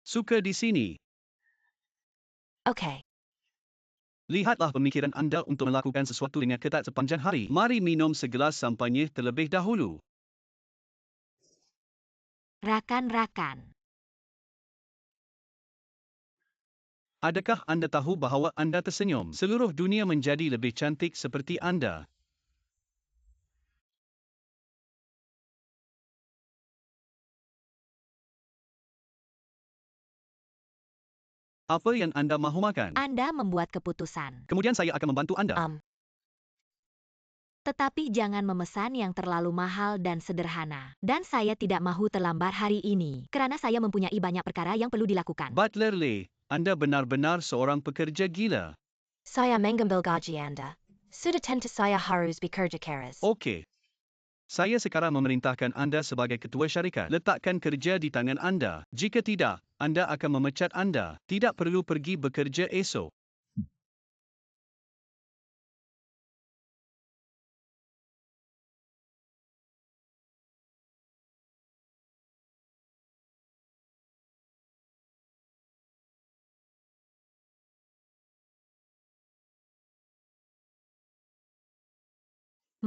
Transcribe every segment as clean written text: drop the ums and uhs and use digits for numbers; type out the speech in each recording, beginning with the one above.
Suka di sini. Okay. Lihatlah pemikiran anda untuk melakukan sesuatu dengan ketat sepanjang hari. Mari minum segelas sampainya terlebih dahulu. Rakan-rakan. Adakah anda tahu bahawa anda tersenyum? Seluruh dunia menjadi lebih cantik seperti anda. Apa yang anda mahu makan? Anda membuat keputusan. Kemudian saya akan membantu anda. Tetapi jangan memesan yang terlalu mahal dan sederhana. Dan saya tidak mahu terlambat hari ini, kerana saya mempunyai banyak perkara yang perlu dilakukan. Butler Lee, anda benar-benar seorang pekerja gila. Saya mengambil gaji Anda. Sudah tentu saya harus bekerja keras. Okey. Saya sekarang memerintahkan anda sebagai ketua syarikat. Letakkan kerja di tangan anda. Jika tidak, anda akan memecat anda. Tidak perlu pergi bekerja esok.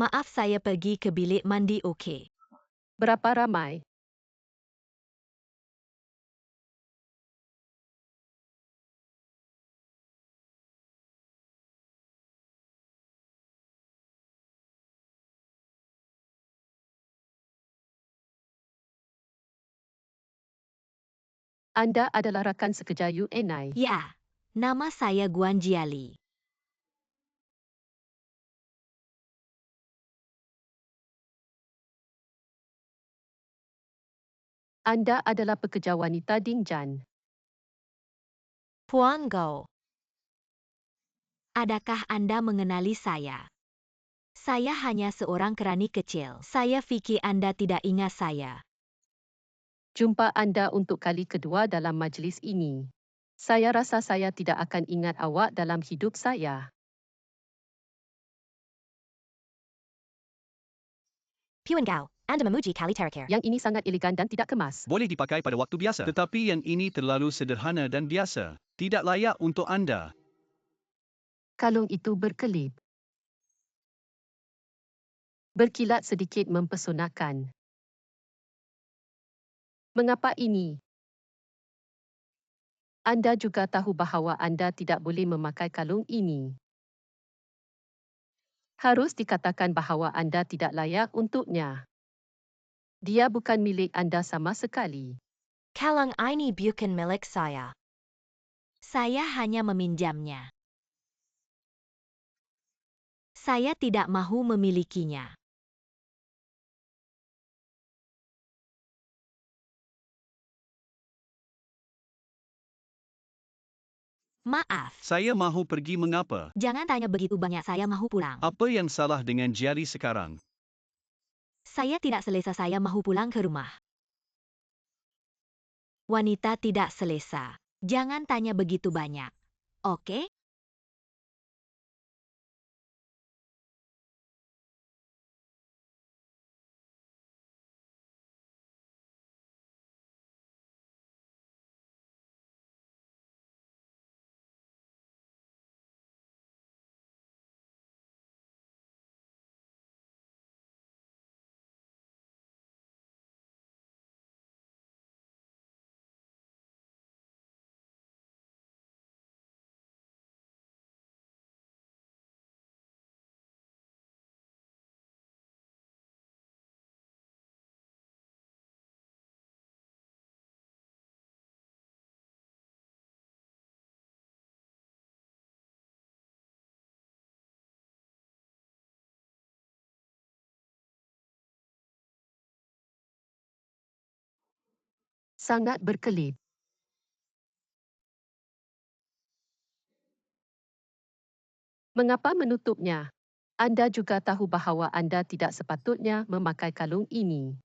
Maaf saya pergi ke bilik mandi okey. Berapa ramai? Anda adalah rakan sekerja UNI. Ya, nama saya Guan Jiali. Anda adalah pekerja wanita Dingjan. Puan Gou. Adakah Anda mengenali saya? Saya hanya seorang kerani kecil. Saya fikir Anda tidak ingat saya. Jumpa anda untuk kali kedua dalam majlis ini. Saya rasa saya tidak akan ingat awak dalam hidup saya. Puan Gou, Anda memuji kali terakhir. Yang ini sangat elegan dan tidak kemas. Boleh dipakai pada waktu biasa. Tetapi yang ini terlalu sederhana dan biasa. Tidak layak untuk anda. Kalung itu berkelip. Berkilat sedikit mempesonakan. Mengapa ini? Anda juga tahu bahawa anda tidak boleh memakai kalung ini. Harus dikatakan bahawa anda tidak layak untuknya. Dia bukan milik anda sama sekali. Kalung ini bukan milik saya. Saya hanya meminjamnya. Saya tidak mahu memilikinya. Maaf, Saya mahu pergi mengapa? jangan tanya begitu banyak, saya mahu pulang. Apa yang salah dengan Jerry sekarang? Saya tidak selesa, saya mahu pulang ke rumah. Wanita tidak selesa. Jangan tanya begitu banyak. Oke? Sangat berkelip. Mengapa menutupnya? Anda juga tahu bahawa anda tidak sepatutnya memakai kalung ini.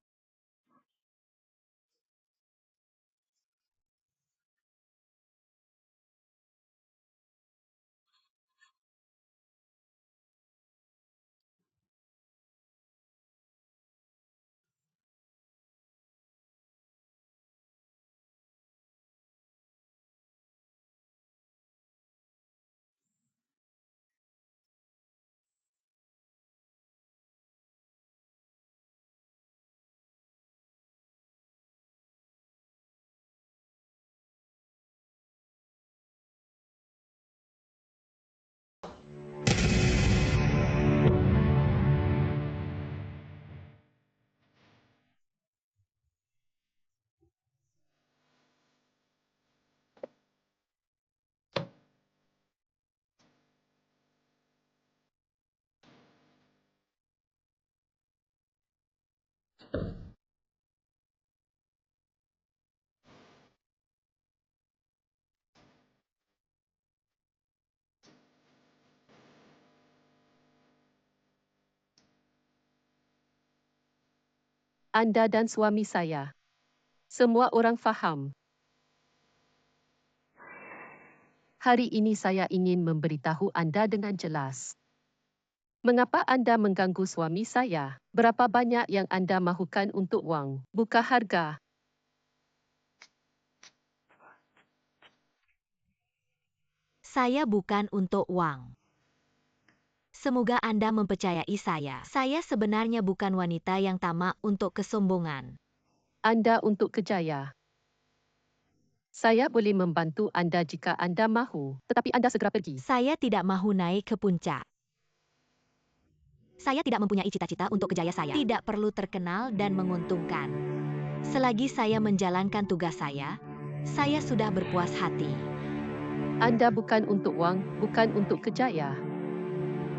Anda dan suami saya. Semua orang faham. Hari ini saya ingin memberitahu Anda dengan jelas. Mengapa Anda mengganggu suami saya? Berapa banyak yang Anda mahukan untuk wang? Buka harga. Saya bukan untuk uang. Semoga Anda mempercayai saya. Saya sebenarnya bukan wanita yang tamak untuk kesombongan. Anda untuk kejaya. Saya boleh membantu Anda jika Anda mahu, tetapi Anda segera pergi. Saya tidak mahu naik ke puncak. Saya tidak mempunyai cita-cita untuk kejaya saya. Tidak perlu terkenal dan menguntungkan. Selagi saya menjalankan tugas saya sudah berpuas hati. Anda bukan untuk wang, bukan untuk kejaya.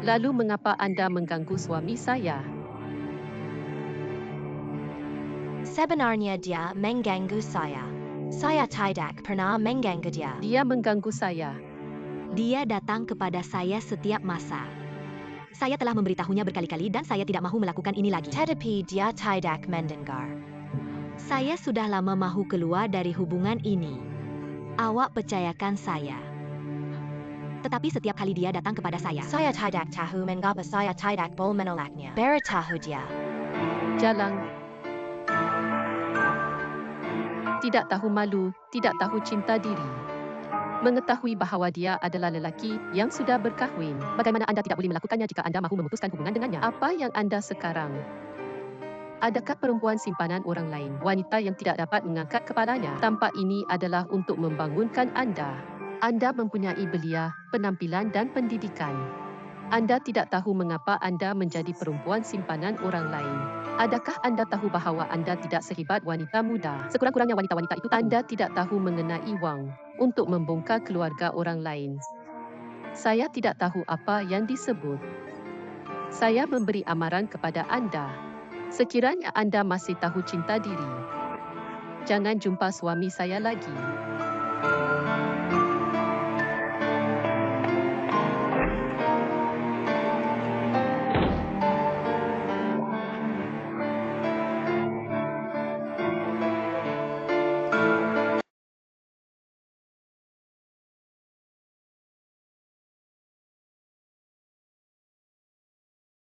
Lalu mengapa Anda mengganggu suami saya? Sebenarnya dia mengganggu saya. Saya tidak pernah mengganggu dia. Dia mengganggu saya. Dia datang kepada saya setiap masa. Saya telah memberitahunya berkali-kali dan saya tidak mahu melakukan ini lagi. Tetapi dia tidak mendengar. Saya sudah lama mahu keluar dari hubungan ini. Awak percayakan saya. Tetapi setiap kali dia datang kepada saya tidak tahu mengapa saya tidak boleh menolaknya. Beritahu dia. Jalang. Tidak tahu malu, tidak tahu cinta diri. Mengetahui bahawa dia adalah lelaki yang sudah berkahwin. Bagaimana Anda tidak boleh melakukannya jika Anda mahu memutuskan hubungan dengannya? Apa yang Anda sekarang? Adakah perempuan simpanan orang lain, wanita yang tidak dapat mengangkat kepalanya? Tanpa ini adalah untuk membangunkan Anda. Anda mempunyai belia, penampilan dan pendidikan. Anda tidak tahu mengapa Anda menjadi perempuan simpanan orang lain. Adakah Anda tahu bahawa Anda tidak sehebat wanita muda? Sekurang-kurangnya wanita-wanita itu tahu. Anda tidak tahu mengenai wang untuk membongkar keluarga orang lain. Saya tidak tahu apa yang disebut. Saya memberi amaran kepada Anda. Sekiranya Anda masih tahu cinta diri, jangan jumpa suami saya lagi.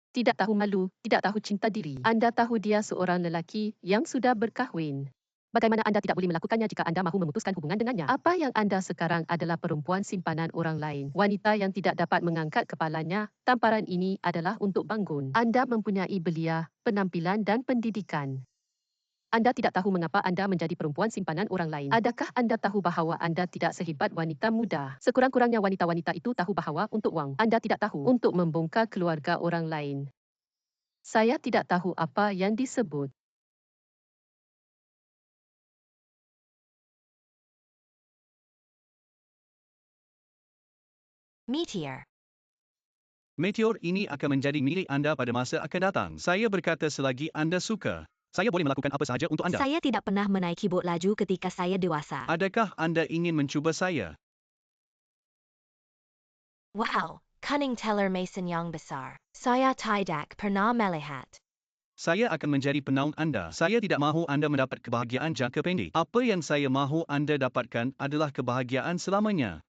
Tidak tahu malu, tidak tahu cinta diri. Anda tahu dia seorang lelaki yang sudah berkahwin. Bagaimana Anda tidak boleh melakukannya jika Anda mahu memutuskan hubungan dengannya? Apa yang Anda sekarang adalah perempuan simpanan orang lain. Wanita yang tidak dapat mengangkat kepalanya. Tamparan ini adalah untuk bangun. Anda mempunyai belia, penampilan dan pendidikan. Anda tidak tahu mengapa Anda menjadi perempuan simpanan orang lain. Adakah Anda tahu bahawa Anda tidak sehebat wanita muda? Sekurang-kurangnya wanita-wanita itu tahu bahawa untuk wang. Anda tidak tahu untuk membongkar keluarga orang lain. Saya tidak tahu apa yang disebut. Meteor. Meteor ini akan menjadi milik anda pada masa akan datang. Saya berkata selagi anda suka. Saya boleh melakukan apa sahaja untuk anda. Saya tidak pernah menaiki bot laju ketika saya dewasa. Adakah anda ingin mencuba saya? Wow, cunning teller Mason yang besar. Saya tidak pernah melihat. Saya akan menjadi penaung anda. Saya tidak mahu anda mendapat kebahagiaan jangka pendek. Apa yang saya mahu anda dapatkan adalah kebahagiaan selamanya.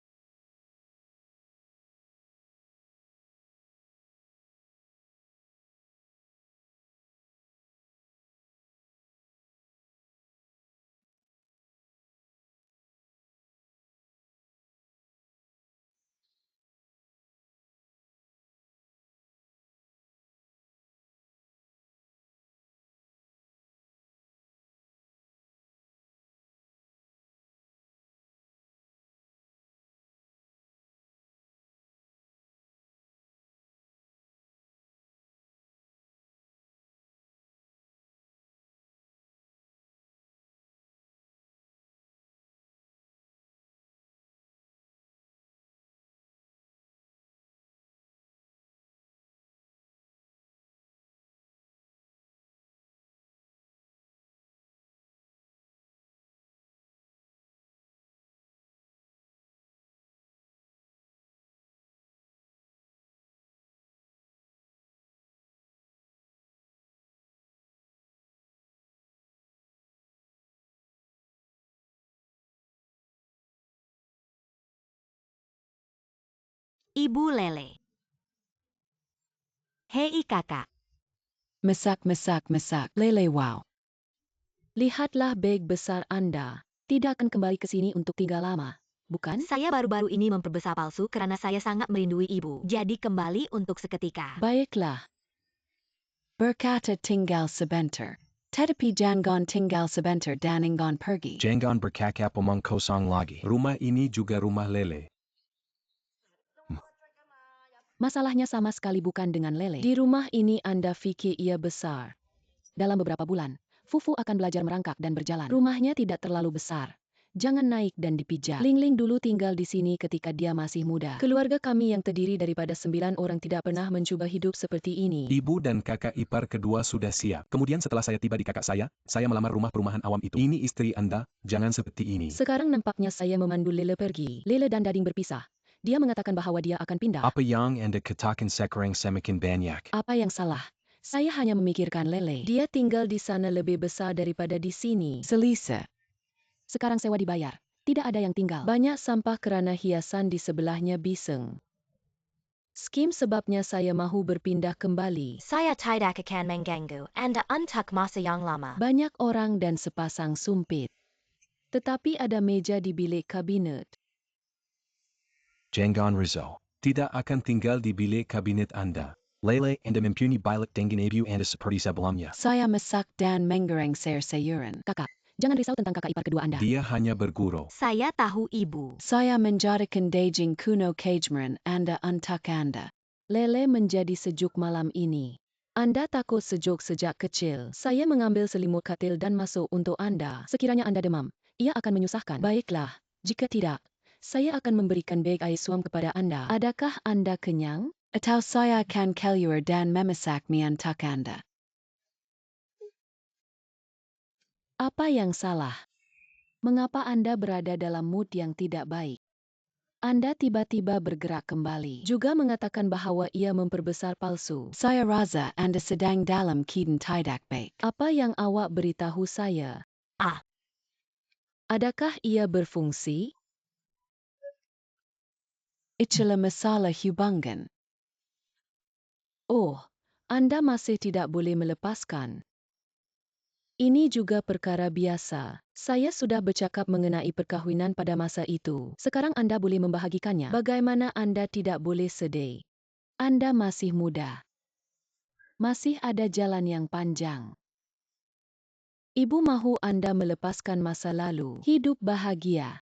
Ibu Lele. Hei kakak. Mesak, Lele wow. Lihatlah beg besar Anda. Tidak akan kembali ke sini untuk tinggal lama, bukan? Saya baru-baru ini memperbesar palsu karena saya sangat merindui ibu. Jadi kembali untuk seketika. Baiklah. Berkata tinggal sebentar. Tetapi jangan tinggal sebentar dan ingin pergi. Jangan berkakap omong kosong lagi. Rumah ini juga rumah Lele. Masalahnya sama sekali bukan dengan Lele. Di rumah ini Anda pikir ia besar. Dalam beberapa bulan, Fufu akan belajar merangkak dan berjalan. Rumahnya tidak terlalu besar. Jangan naik dan dipijak. Ling Ling dulu tinggal di sini ketika dia masih muda. Keluarga kami yang terdiri daripada 9 orang tidak pernah mencoba hidup seperti ini. Ibu dan kakak ipar kedua sudah siap. Kemudian setelah saya tiba di kakak saya melamar rumah perumahan awam itu. Ini istri Anda, jangan seperti ini. Sekarang nampaknya saya memandu Lele pergi. Lele dan Dading berpisah. Dia mengatakan bahwa dia akan pindah. Apa yang Anda katakan sekarang semakin banyak? Apa yang salah? Saya hanya memikirkan Lele. Dia tinggal di sana lebih besar daripada di sini. Selisa. Sekarang sewa dibayar. Tidak ada yang tinggal. Banyak sampah kerana hiasan di sebelahnya bising. Skim sebabnya saya mahu berpindah kembali. Saya tidak akan mengganggu Anda untuk masa yang lama. Banyak orang dan sepasang sumpit. Tetapi ada meja di bilik kabinet. Jangan risau. Tidak akan tinggal di bilik kabinet Anda. Lele Anda mempunyai bilik dengan ibu Anda seperti sebelumnya. Saya masak dan menggoreng sayur-sayuran. Kakak, jangan risau tentang kakak ipar kedua Anda. Dia hanya berguru. Saya tahu ibu. Saya menjadikan daging kuno kejmeran Anda untuk Anda. Lele menjadi sejuk malam ini. Anda takut sejuk sejak kecil. Saya mengambil selimut katil dan masuk untuk Anda. Sekiranya Anda demam, ia akan menyusahkan. Baiklah, jika tidak, saya akan memberikan beg air suam kepada Anda. Adakah Anda kenyang? Atau saya akan keluar dan memasak mie untuk Anda. Apa yang salah? Mengapa Anda berada dalam mood yang tidak baik? Anda tiba-tiba bergerak kembali. Juga mengatakan bahwa ia memperbesar palsu. Saya rasa Anda sedang dalam keadaan tidak baik. Apa yang awak beritahu saya? Ah. Adakah ia berfungsi? Itulah masalah hubungan. Oh, Anda masih tidak boleh melepaskan. Ini juga perkara biasa. Saya sudah bercakap mengenai perkahwinan pada masa itu. Sekarang Anda boleh membahagikannya. Bagaimana Anda tidak boleh sedih? Anda masih muda. Masih ada jalan yang panjang. Ibu mahu Anda melepaskan masa lalu. Hidup bahagia.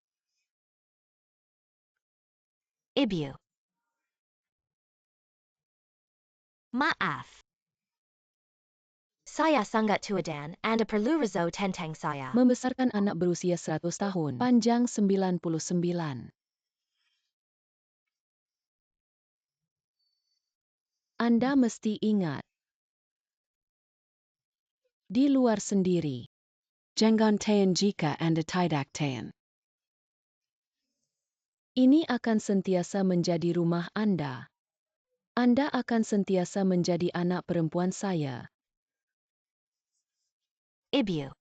Ibu. Maaf. Saya sangat tua dan Anda perlu risau tentang saya. Membesarkan anak berusia 100 tahun. Panjang 99. Anda mesti ingat. Di luar sendiri. Jangan tayan jika Anda tidak tayan. Ini akan sentiasa menjadi rumah Anda. Anda akan sentiasa menjadi anak perempuan saya. Ibu.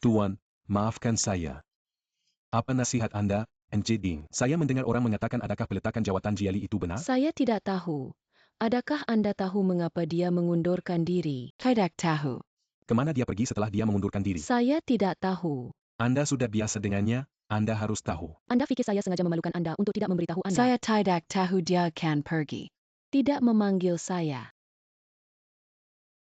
Tuan, maafkan saya. Apa nasihat Anda, Enjeding? Saya mendengar orang mengatakan adakah peletakan jawatan Jiali itu benar? Saya tidak tahu. Adakah Anda tahu mengapa dia mengundurkan diri? Tidak tahu. Kemana dia pergi setelah dia mengundurkan diri? Saya tidak tahu. Anda sudah biasa dengannya, Anda harus tahu. Anda pikir saya sengaja memalukan Anda untuk tidak memberitahu Anda? Saya tidak tahu dia akan pergi. Tidak memanggil saya.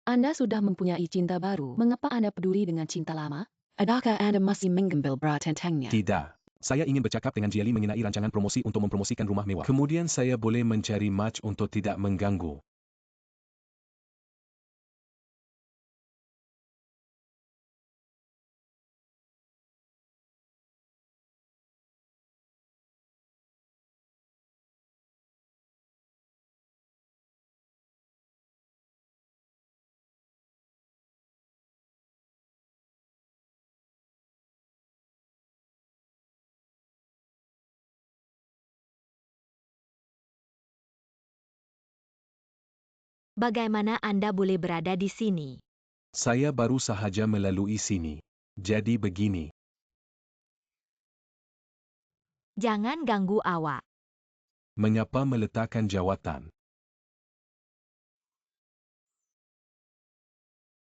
Anda sudah mempunyai cinta baru. Mengapa Anda peduli dengan cinta lama? Adakah Anda masih mengambil berat tentangnya? Tidak. Saya ingin bercakap dengan Jiali mengenai rancangan promosi untuk mempromosikan rumah mewah. Kemudian saya boleh mencari match untuk tidak mengganggu. Bagaimana Anda boleh berada di sini? Saya baru sahaja melalui sini. Jadi begini. Jangan ganggu awak. Mengapa meletakkan jawatan?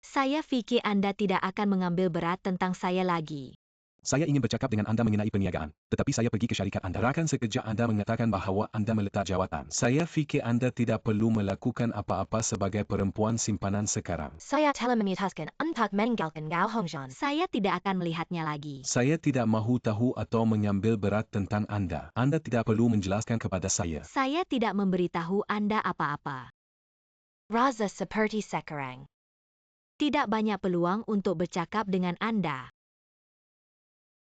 Saya fikir Anda tidak akan mengambil berat tentang saya lagi. Saya ingin bercakap dengan Anda mengenai perniagaan, tetapi saya pergi ke syarikat Anda. Rakan sekejap Anda mengatakan bahawa Anda meletak jawatan. Saya fikir Anda tidak perlu melakukan apa-apa sebagai perempuan simpanan sekarang. Saya telah memutuskan untuk meninggalkan Gao Hongzhong. Saya tidak akan melihatnya lagi. Saya tidak mahu tahu atau mengambil berat tentang Anda. Anda tidak perlu menjelaskan kepada saya. Saya tidak memberitahu Anda apa-apa. Raza seperti sekarang. Tidak banyak peluang untuk bercakap dengan Anda.